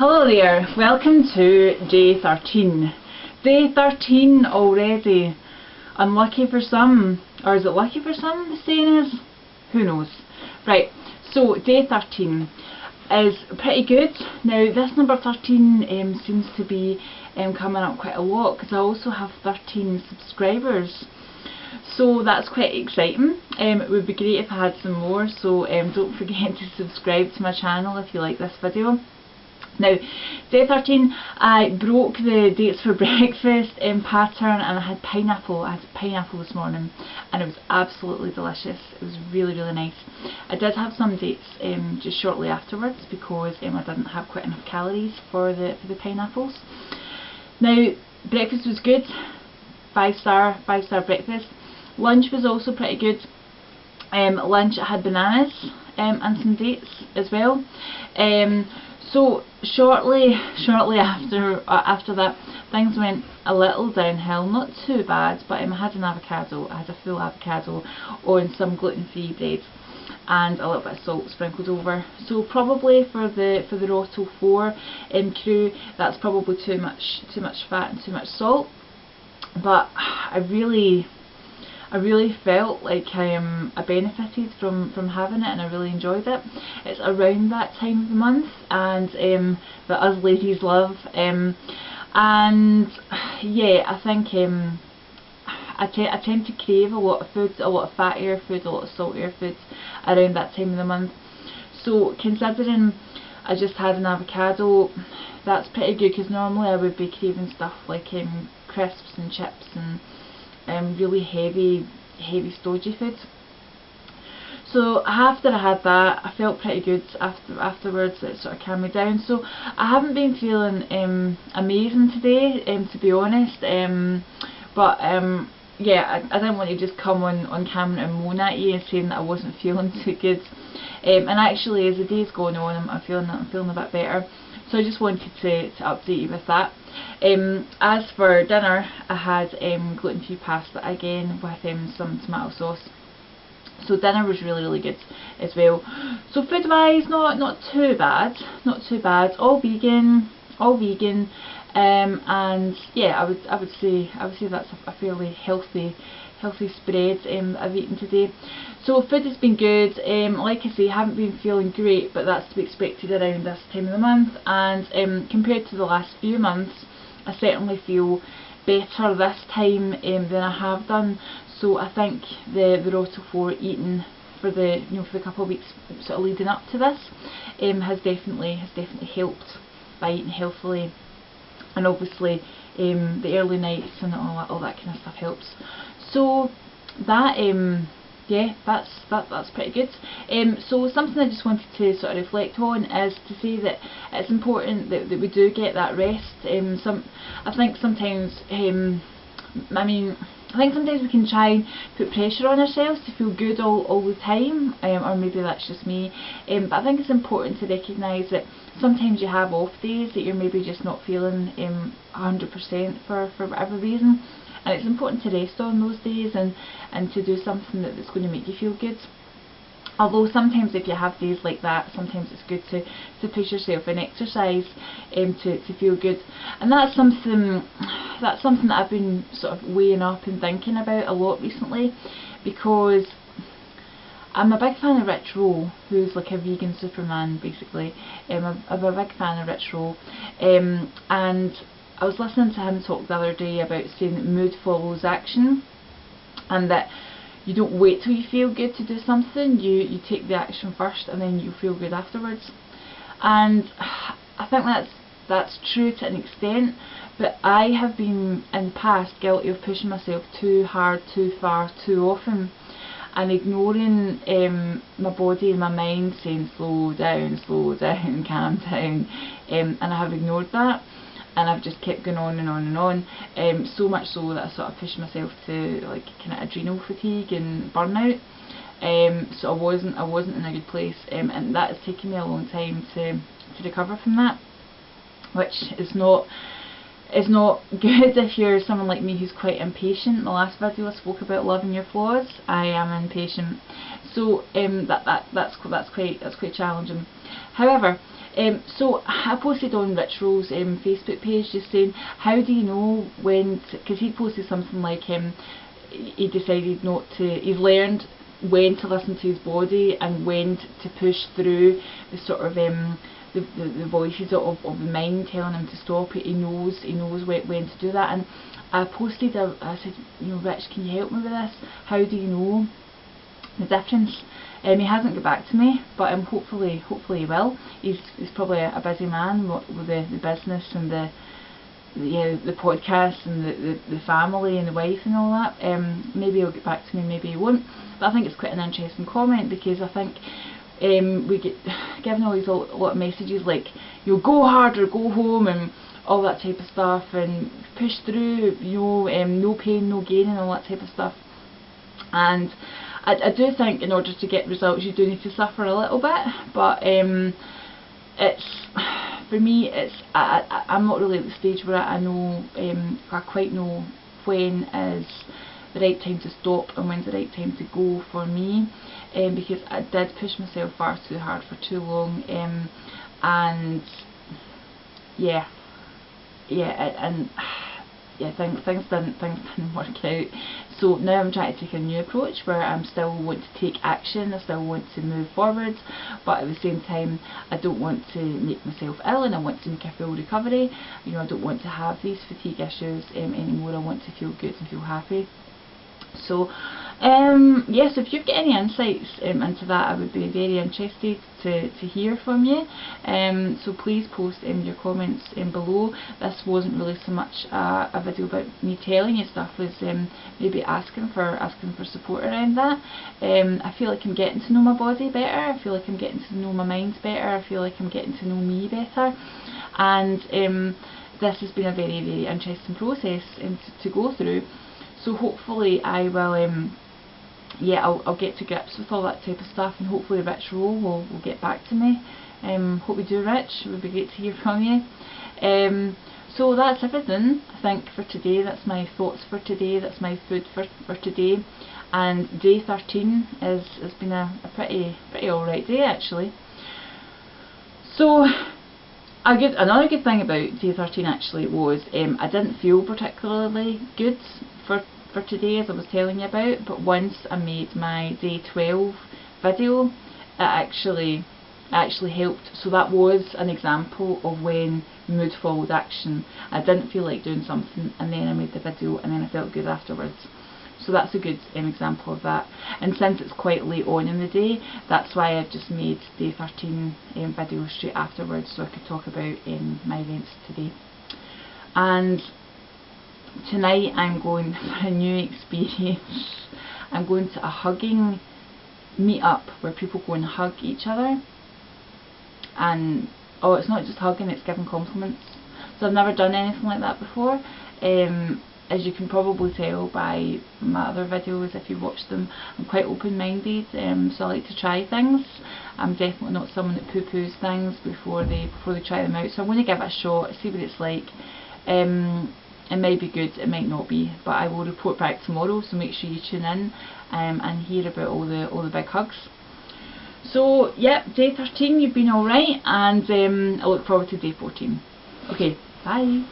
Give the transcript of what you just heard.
Hello there, welcome to day 13. Day 13 already. Unlucky for some, or is it lucky for some, the saying is? Who knows. Right, so day 13 is pretty good. Now this number 13 seems to be coming up quite a lot because I also have 13 subscribers. So that's quite exciting. It would be great if I had some more, so don't forget to subscribe to my channel if you like this video. Now, day 13, I broke the dates for breakfast pattern and I had pineapple. I had pineapple this morning and it was absolutely delicious. It was really, really nice. I did have some dates just shortly afterwards because I didn't have quite enough calories for the pineapples. Now, breakfast was good. 5-star breakfast. Lunch was also pretty good. Lunch I had bananas and some dates as well. So shortly after that, things went a little downhill. Not too bad, but I had an avocado. I had a full avocado on some gluten-free bread and a little bit of salt sprinkled over. So probably for the Roto 4 crew, that's probably too much fat and too much salt. But I really felt like I benefited from having it, and I really enjoyed it. It's around that time of the month, and that us ladies love. And yeah, I think I tend to crave a lot of food, a lot of fattier food, a lot of saltier foods around that time of the month. So considering I just had an avocado, that's pretty good, because normally I would be craving stuff like crisps and chips and really heavy stodgy food. So after I had that, I felt pretty good afterwards. It sort of calmed me down. So I haven't been feeling amazing today, to be honest. Yeah, I didn't want to just come on camera and moan at you and saying that I wasn't feeling too good. And actually, as the day's going on, I'm feeling a bit better. So I just wanted to update you with that. As for dinner, I had gluten-free pasta again with some tomato sauce. So dinner was really good as well. So food-wise, not too bad, all vegan. And yeah, I would say that's a fairly healthy spread I've eaten today. So food has been good. Like I say, haven't been feeling great, but that's to be expected around this time of the month. And compared to the last few months, I certainly feel better this time than I have done. So I think the Roto 4 eating for the for the couple of weeks sort of leading up to this has definitely helped by eating healthily. And obviously the early nights and all that kind of stuff helps. So that yeah, that's pretty good. So something I just wanted to sort of reflect on is to say that it's important that we do get that rest. I think sometimes I think sometimes we can try and put pressure on ourselves to feel good all the time, or maybe that's just me, but I think it's important to recognise that sometimes you have off days that you're maybe just not feeling 100% for whatever reason, and it's important to rest on those days and to do something that's going to make you feel good. Although sometimes if you have days like that, sometimes it's good to push yourself and exercise to feel good. And that's something that I've been sort of weighing up and thinking about a lot recently, because I'm a big fan of Rich Roll, who's like a vegan superman basically. I'm a big fan of Rich Roll, and I was listening to him talk the other day about saying that mood follows action, and that you don't wait till you feel good to do something, you take the action first and then you feel good afterwards. And I think that's true to an extent, but I have been in the past guilty of pushing myself too hard, too far, too often, and ignoring my body and my mind saying slow down, calm down, and I have ignored that. And I've just kept going on and on, so much so that I sort of pushed myself to like kind of adrenal fatigue and burnout. So I wasn't in a good place, and that has taken me a long time to recover from that, which is not good if you're someone like me who's quite impatient. In the last video I spoke about loving your flaws. I am impatient, so that's quite challenging. However, So I posted on Rich Roll's Facebook page just saying, how do you know when, because he posted something like he decided not to, he's learned when to listen to his body and when to push through the sort of the voices of the mind telling him to stop it. He knows when to do that. And I posted, I said, you know, Rich, can you help me with this? How do you know the difference? He hasn't got back to me, but hopefully he will. He's probably a busy man with the business and the podcast and the family and the wife and all that. Maybe he'll get back to me, maybe he won't. But I think it's quite an interesting comment, because I think we get given all these a lot of messages like, you know, go hard or go home and all that type of stuff, and push through, you know, no pain, no gain, and all that type of stuff. And I do think in order to get results you do need to suffer a little bit, but it's, for me, it's I'm not really at the stage where I know, I quite know when is the right time to stop and when's the right time to go for me, because I did push myself far too hard for too long, and yeah, things didn't work out. So now I'm trying to take a new approach where I'm still want to take action, I still want to move forward, but at the same time I don't want to make myself ill, and I want to make a full recovery. You know, I don't want to have these fatigue issues anymore. I want to feel good and feel happy. So yes, if you've got any insights into that, I would be very interested to hear from you. So please post your comments below. This wasn't really so much a video about me telling you stuff, was maybe asking for support around that. I feel like I'm getting to know my body better, I feel like I'm getting to know my mind better, I feel like I'm getting to know me better, and this has been a very, very interesting process to go through. So hopefully I will, I'll get to grips with all that type of stuff, and hopefully Rich Roll will get back to me. Hope you do, Rich. It would be great to hear from you. So that's everything, I think, for today. That's my thoughts for today. That's my food for today. And day 13 has been a pretty alright day, actually. So another good thing about day 13 actually was I didn't feel particularly good for today, as I was telling you about, but once I made my day 12 video, it actually helped. So that was an example of when mood followed action. I didn't feel like doing something, and then I made the video, and then I felt good afterwards. So that's a good example of that. And since it's quite late on in the day, that's why I've just made day 13 video straight afterwards, so I could talk about my events today. And tonight I'm going for a new experience. I'm going to a hugging meet-up where people go and hug each other. And it's not just hugging, it's giving compliments. So I've never done anything like that before. As you can probably tell by my other videos, if you've watched them, I'm quite open-minded, so I like to try things. I'm definitely not someone that poo-poos things before they try them out. So I'm going to give it a shot, see what it's like. It might be good, it might not be, but I will report back tomorrow, so make sure you tune in and hear about all the big hugs. So yep, day 13, you've been alright, and I look forward to day 14. Okay, bye.